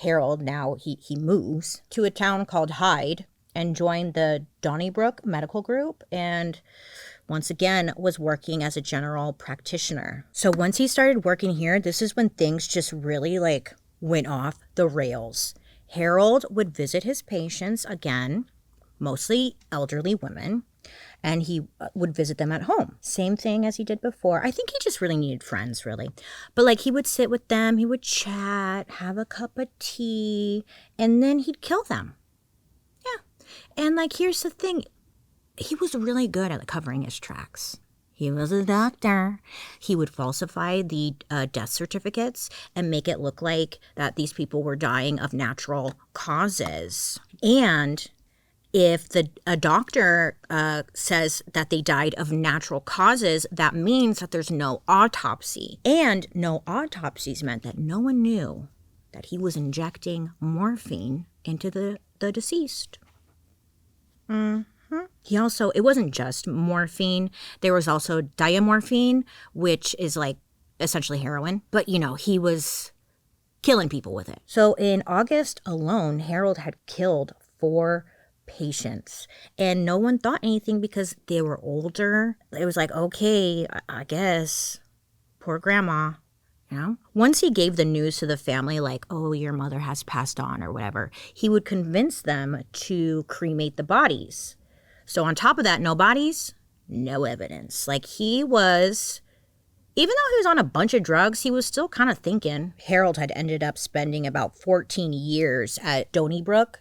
Harold, now he moves to a town called Hyde and joined the Donnybrook Medical Group, and once again was working as a general practitioner. So once he started working here, this is when things just really like went off the rails. Harold would visit his patients again, mostly elderly women, and he would visit them at home. Same thing as he did before. I think he just really needed friends, really. But like he would sit with them, he would chat, have a cup of tea, and then he'd kill them. Yeah. And like, here's the thing. He was really good at covering his tracks. He was a doctor. He would falsify the death certificates and make it look like that these people were dying of natural causes. And if a doctor says that they died of natural causes, that means that there's no autopsy. And no autopsies meant that no one knew that he was injecting morphine into the deceased. He also, it wasn't just morphine. There was also diamorphine, which is like essentially heroin. But, you know, he was killing people with it. So in August alone, Harold had killed 4 patients, and no one thought anything because they were older. It was like, okay, I guess, poor grandma, you know. Once he gave the news to the family, like, oh, your mother has passed on or whatever, he would convince them to cremate the bodies. So on top of that, no bodies, no evidence. Like, he was, even though he was on a bunch of drugs, he was still kind of thinking. Harold had ended up spending about 14 years at Donnybrook.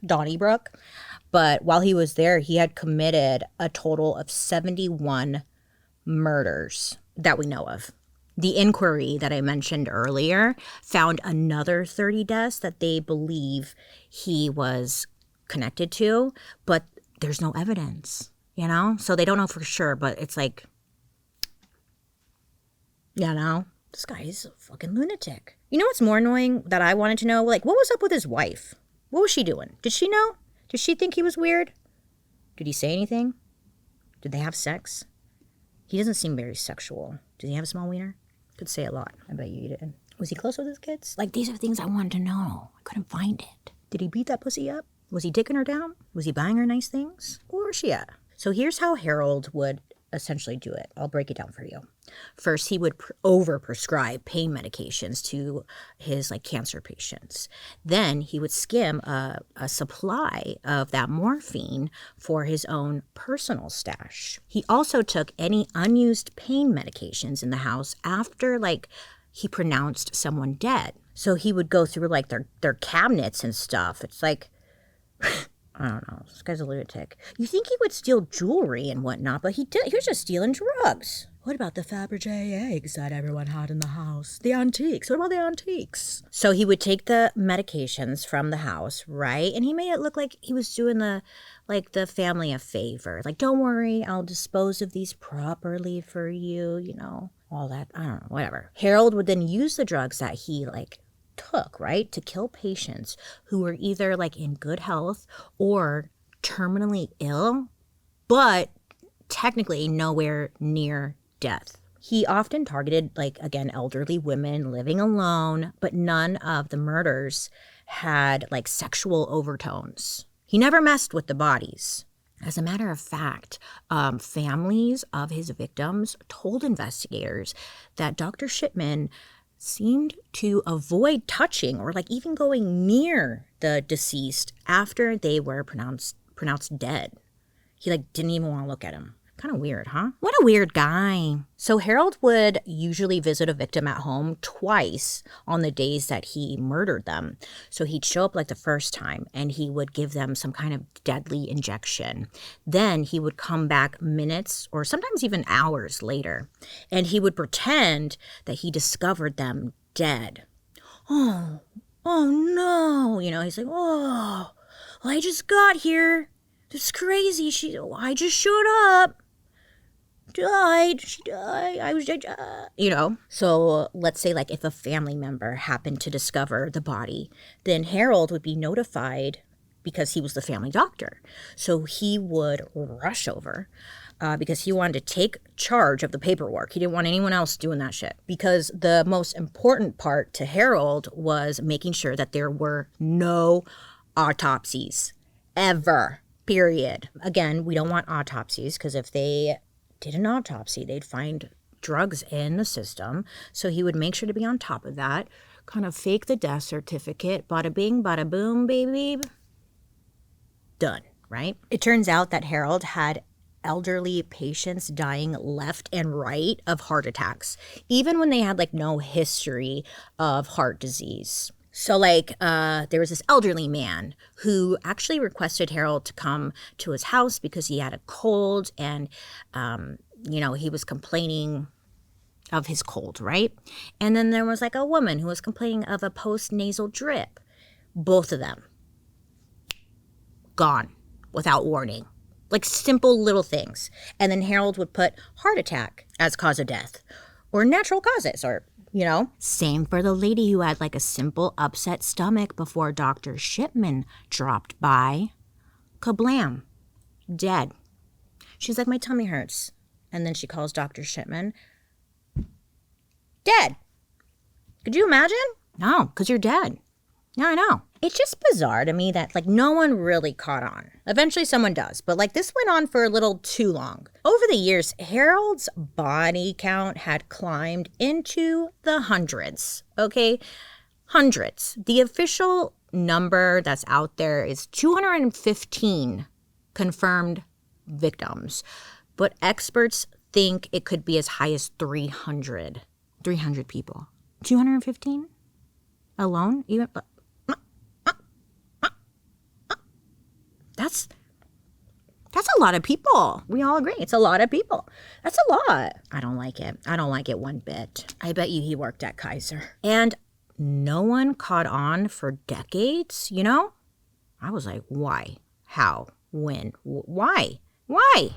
But while he was there, he had committed a total of 71 murders that we know of. The inquiry that I mentioned earlier found another 30 deaths that they believe he was connected to, but there's no evidence, you know? So they don't know for sure, but it's like, you know, this guy is a fucking lunatic. You know what's more annoying that I wanted to know? Like, what was up with his wife? What was she doing? Did she know? Did she think he was weird? Did he say anything? Did they have sex? He doesn't seem very sexual. Did he have a small wiener? Could say a lot. I bet you did. Was he close with his kids? Like, these are things I wanted to know. I couldn't find it. Did he beat that pussy up? Was he dicking her down? Was he buying her nice things? Where was she at? So here's how Harold would essentially do it. I'll break it down for you. First, he would overprescribe pain medications to his cancer patients. Then he would skim a supply of that morphine for his own personal stash. He also took any unused pain medications in the house after he pronounced someone dead. So he would go through their cabinets and stuff. It's like, I don't know. This guy's a lunatic. You think he would steal jewelry and whatnot, but he was just stealing drugs. What about the Fabergé eggs that everyone had in the house? The antiques. What about the antiques? So he would take the medications from the house, right? And he made it look like he was doing the family a favor. Like, don't worry, I'll dispose of these properly for you, you know, all that. I don't know, whatever. Harold would then use the drugs that he, took, right, to kill patients who were either in good health or terminally ill, but technically nowhere near death. He often targeted elderly women living alone, but none of the murders had sexual overtones. He never messed with the bodies. As a matter of fact, families of his victims told investigators that Dr. Shipman seemed to avoid touching or even going near the deceased after they were pronounced dead. He didn't even want to look at him. Kind of weird, huh? What a weird guy. So Harold would usually visit a victim at home twice on the days that he murdered them. So he'd show up the first time and he would give them some kind of deadly injection. Then he would come back minutes or sometimes even hours later, and he would pretend that he discovered them dead. Oh no. You know, he's like, oh, I just got here. This is crazy. I just showed up. She died. I was dead. You know. So let's say if a family member happened to discover the body, then Harold would be notified because he was the family doctor. So he would rush over, because he wanted to take charge of the paperwork. He didn't want anyone else doing that shit. Because the most important part to Harold was making sure that there were no autopsies. Ever. Period. Again, we don't want autopsies because if they did an autopsy, they'd find drugs in the system. So he would make sure to be on top of that, kind of fake the death certificate, bada bing, bada boom, baby. Done, right? It turns out that Harold had elderly patients dying left and right of heart attacks, even when they had like no history of heart disease. So there was this elderly man who actually requested Harold to come to his house because he had a cold and, he was complaining of his cold, right? And then there was like a woman who was complaining of a post-nasal drip. Both of them gone without warning. Like simple little things. And then Harold would put heart attack as cause of death or natural causes or, Same for the lady who had like a simple upset stomach before Dr. Shipman dropped by. Kablam. Dead. She's like, my tummy hurts. And then she calls Dr. Shipman. Dead. Could you imagine? No, because you're dead. Yeah, I know. It's just bizarre to me that no one really caught on. Eventually someone does, but this went on for a little too long. Over the years, Harold's body count had climbed into the hundreds, okay? Hundreds. The official number that's out there is 215 confirmed victims, but experts think it could be as high as 300. 300 people. 215 alone? Even That's a lot of people. We all agree. It's a lot of people. That's a lot. I don't like it. I don't like it one bit. I bet you he worked at Kaiser. And no one caught on for decades, I was like, why? How? When? Why? Why?